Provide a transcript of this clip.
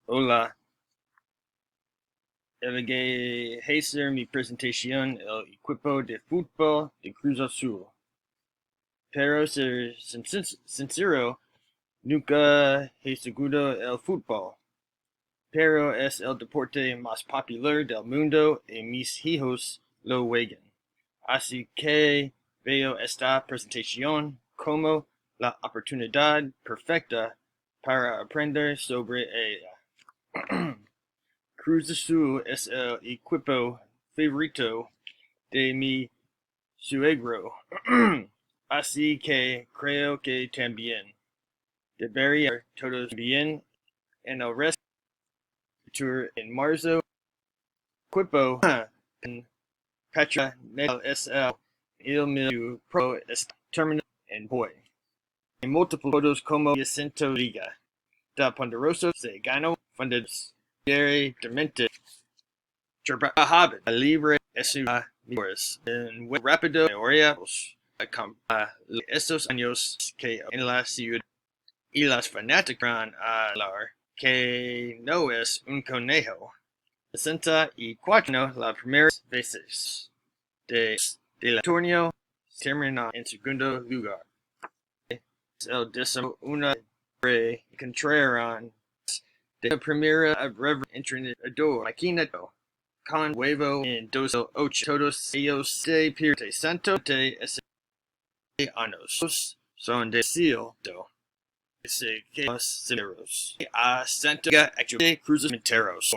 Hola, elegí hacer mi presentación el equipo de fútbol de Cruz Azul. Pero ser sincero, nunca he seguido el fútbol. Pero es el deporte más popular del mundo y mis hijos lo juegan. Así que veo esta presentación como la oportunidad perfecta para aprender sobre ella. Cruz Azul es el equipo favorito de mi suegro, así que creo que también debería todos bien en el resto tour en marzo. Equipo en Petra Nel SL il mil pro está terminado en hoy. En múltiples fotos como Jacinto Liga. Da Ponderoso se ganó fundados diariamente. Trabajar libre es una mejores en web rápido mayoría estos años que en la ciudad y las fanáticas van a hablar que no es un conejo. 64 las primeras veces de la torneo termina en segundo lugar. Es el décimo una encontrarán de la primera a entrenador maquinado con huevo en 2008. Todos ellos de Pirte Santo de años son de Cielo. Se que los semeros a Santa Cruz Menteros.